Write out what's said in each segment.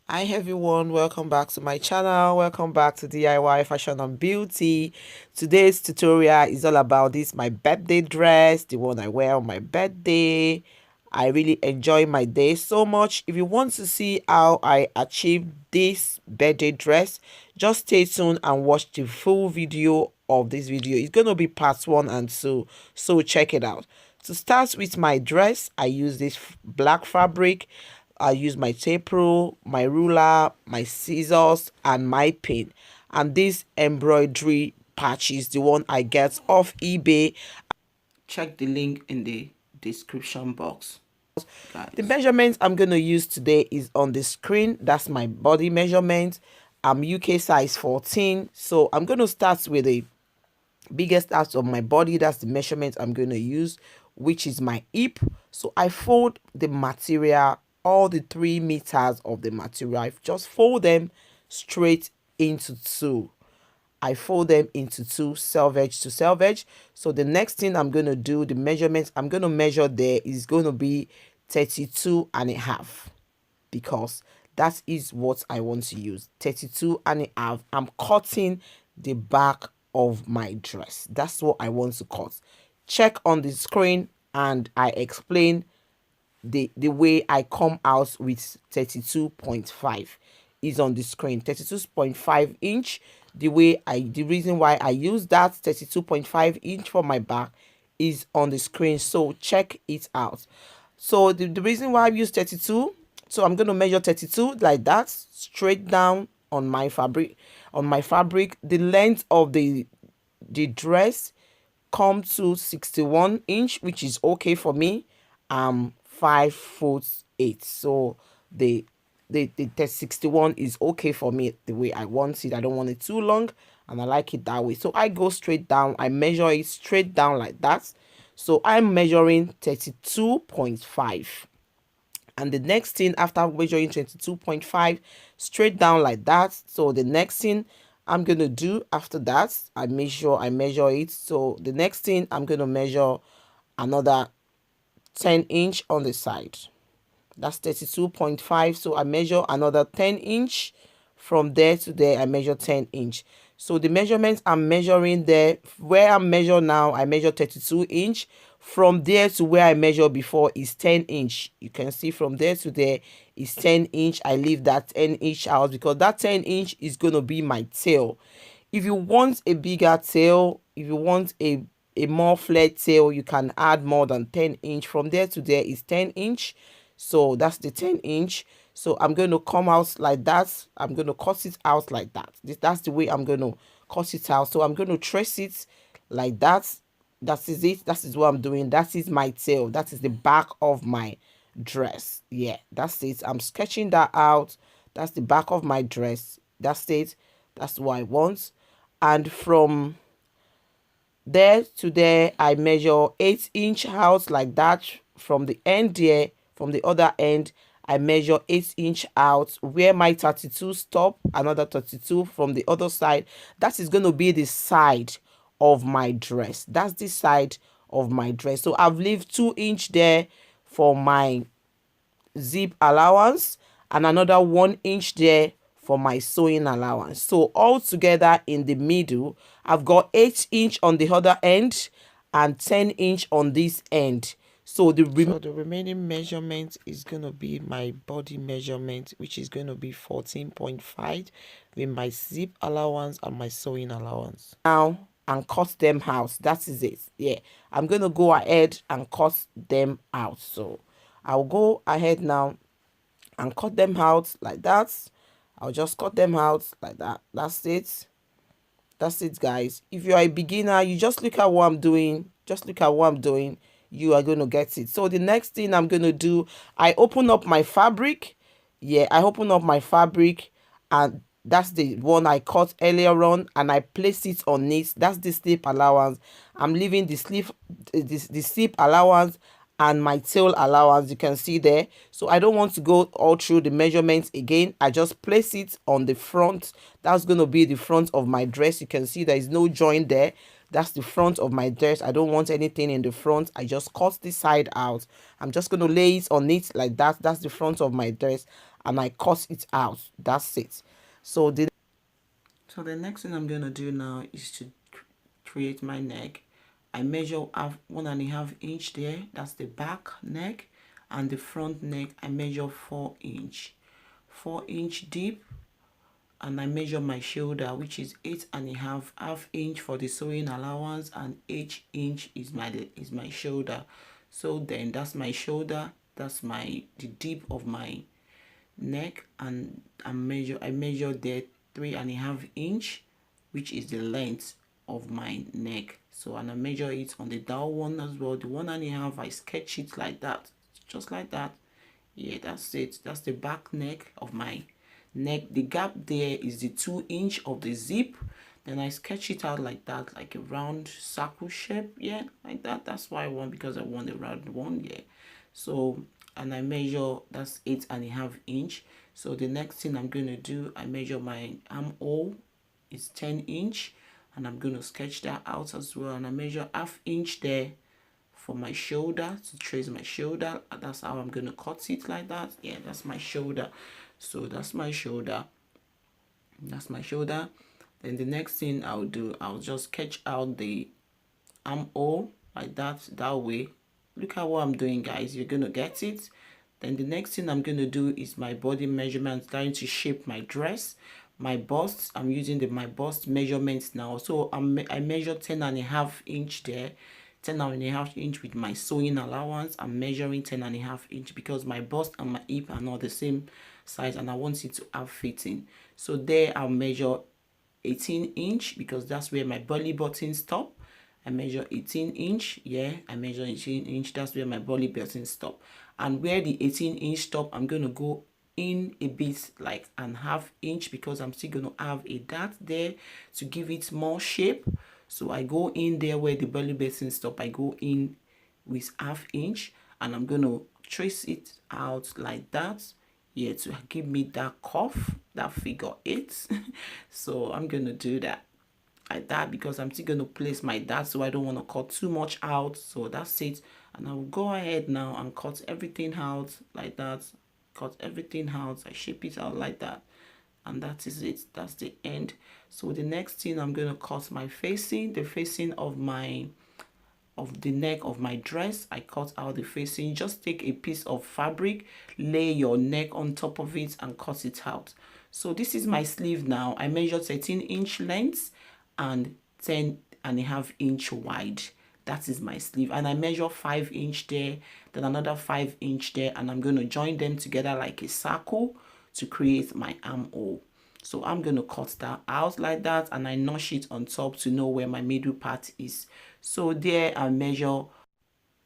Hi everyone, welcome back to my channel. Welcome back to DIY Fashion and Beauty. Today's tutorial is all about this my birthday dress, the one I wear on my birthday. I really enjoy my day so much. If you want to see how I achieved this birthday dress, just stay tuned and watch the full video of this video. It's going to be parts 1 and 2, so check it out. To start with my dress, I use this black fabric. I use my tape rule, my ruler, my scissors, and my pin. And this embroidery patch is the one I get off eBay. Check the link in the description box. Guys. The measurement I'm going to use today is on the screen. That's my body measurement. I'm UK size 14. So I'm going to start with the biggest part of my body. That's the measurement I'm going to use, which is my hip. So I fold the material, all the 3 meters of the material. I just fold them straight into 2. I fold them into 2, selvage to selvage. So the next thing I'm going to do, the measurements I'm going to measure there is going to be 32.5, because that is what I want to use. 32.5. I'm cutting the back of my dress. That's what I want to cut. Check on the screen and I explain the way I come out with 32.5 is on the screen. 32.5 inch. The reason why I use that 32.5 inch for my back is on the screen, so check it out. So the reason why I use 32, so I'm going to measure 32 like that, straight down on my fabric. The length of the dress come to 61 inch, which is okay for me. 5'8", so the 61 is okay for me the way I want it. I don't want it too long and I like it that way. So I go straight down, I measure it straight down like that. So I'm measuring 32.5. And the next thing, after measuring 22.5 straight down like that, so the next thing I'm going to do after that, I measure it. So the next thing I'm going to measure another 10 inch on the side. That's 32.5. So I measure another 10 inch. From there to there, I measure 10 inch. So the measurements I'm measuring there, where I measure now, I measure 32 inch. From there to where I measure before is 10 inch. You can see from there to there is 10 inch. I leave that 10 inch out because that 10 inch is going to be my tail. If you want a bigger tail, if you want a more flared tail, you can add more than 10 inch. From there to there is 10 inch. So that's the 10 inch. So I'm going to come out like that. I'm going to cut it out like that. That's the way I'm going to cut it out. So I'm going to trace it like that. That is it. That is what I'm doing. That is my tail. That is the back of my dress. Yeah, that's it. I'm sketching that out. That's the back of my dress. That's it. That's what I want. And from there to there, I measure 8 inch out like that. From the end there, from the other end, I measure 8 inch out where my 32 stop, another 32 from the other side. That is going to be the side of my dress. That's the side of my dress. So I've left 2 inch there for my zip allowance and another 1 inch there for my sewing allowance. So all together in the middle, I've got 8 inch on the other end and 10 inch on this end. So the remaining measurement is going to be my body measurement, which is going to be 14.5 with my zip allowance and my sewing allowance. Now, and cut them out. That is it. Yeah, I'm going to go ahead and cut them out. So I'll go ahead now and cut them out like that. I'll just cut them out like that. That's it. That's it, guys. If you are a beginner, you just look at what I'm doing. Just look at what I'm doing. You are going to get it. So the next thing I'm going to do, I open up my fabric. Yeah, I open up my fabric and that's the one I cut earlier on and I place it on it. That's the slip allowance. I'm leaving the slip allowance and my tail allowance, you can see there. So I don't want to go all through the measurements again. I just place it on the front. That's going to be the front of my dress. You can see there is no joint there. That's the front of my dress. I don't want anything in the front. I just cut this side out. I'm just going to lay it on it like that. That's the front of my dress. and I cut it out. That's it. So the next thing I'm gonna do now is to create my neck. I measure 1.5 inch there. That's the back neck, and the front neck I measure 4 inch, 4 inch deep, and I measure my shoulder, which is 8.5 half inch for the sewing allowance, and 8 inch is my shoulder. So then that's my shoulder, that's the deep of my neck, and I measure there 3.5 inch, which is the length of my neck. So, and I measure it on the down one as well, the 1.5. I sketch it like that, just like that. Yeah, that's it. That's the back neck of my neck. The gap there is the 2 inch of the zip. Then I sketch it out like that, like a round circle shape. Yeah, like that. That's why I want, because I want a round one. Yeah. So, and I measure, that's 8.5 inch. So the next thing I'm going to do, I measure my armhole is 10 inch, and I'm going to sketch that out as well. And I measure half inch there for my shoulder, to trace my shoulder. That's how I'm going to cut it, like that. Yeah, that's my shoulder. So that's my shoulder. That's my shoulder. Then the next thing I'll do, I'll just sketch out the armhole like that way. Look at what I'm doing, guys. You're gonna get it. Then the next thing I'm gonna do is my body measurement, trying to shape my dress, my bust. I'm using my bust measurements now. So I measure 10.5 inch there, 10.5 inch with my sewing allowance. I'm measuring 10.5 inch because my bust and my hip are not the same size, and I want it to have fitting. So there I'll measure 18 inch because that's where my belly button stop. I measure 18 inch. Yeah, I measure 18 inch. That's where my belly button stop. And where the 18 inch stop, I'm going to go in a bit, like an half inch, because I'm still going to have a dart there to give it more shape. So I go in there where the belly button stop. I go in with half inch, and I'm going to trace it out like that. Yeah, to give me that curve, that figure 8. So I'm going to do that like that, because I'm still going to place my dart, so I don't want to cut too much out. So that's it, and I will go ahead now and cut everything out like that. Cut everything out. I shape it out like that, and that is it. That's the end. So the next thing, I'm going to cut my facing, the facing of the neck of my dress. I cut out the facing. Just take a piece of fabric, lay your neck on top of it, and cut it out. So this is my sleeve now. I measure 13 inch length and 10.5 inch wide. That is my sleeve, and I measure 5 inch there, then another 5 inch there, and I'm going to join them together like a circle to create my armhole. So I'm going to cut that out like that, and I notch it on top to know where my middle part is. So there I measure.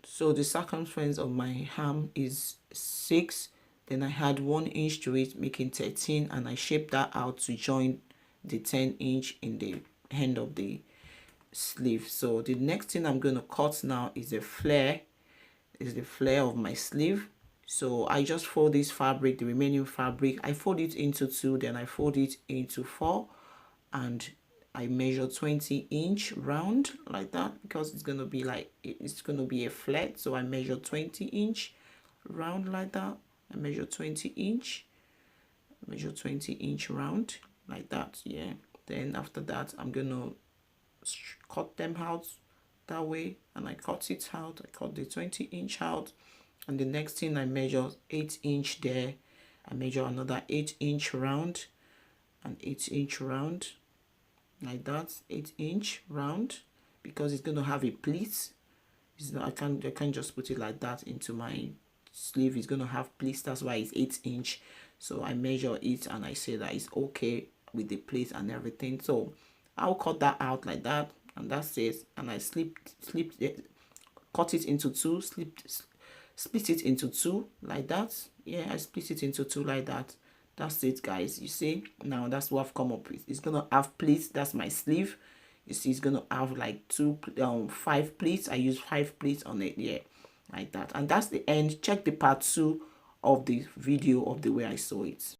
So the circumference of my arm is 6. Then I add 1 inch to it, making 13, and I shape that out to join the 10 inch in the end of the sleeve. So the next thing I'm going to cut now is the flare, of my sleeve. So I just fold this fabric, the remaining fabric, I fold it into 2, then I fold it into 4, and I measure 20 inch round like that, because it's going to be like, it's going to be a flat. So I measure 20 inch round like that. I measure 20 inch, measure 20 inch round like that. Yeah, then after that I'm gonna cut them out that way, and I cut it out. I cut the 20 inch out, and the next thing I measure 8 inch there. I measure another 8 inch round and 8 inch round like that. 8 inch round, because it's going to have a pleat. It's not, I can't just put it like that into my sleeve. It's going to have pleats. That's why it's 8 inch. So I measure it, and I say that it's okay with the pleats and everything. So I'll cut that out like that, and that's it. And I cut it into 2, split it into 2 like that. Yeah, I split it into 2 like that. That's it, guys. You see, now that's what I've come up with. It's gonna have pleats. That's my sleeve. You see, it's gonna have like 5 pleats. I use 5 pleats on it. Yeah, like that. And that's the end. Check the part 2 of the video of the way I sew it.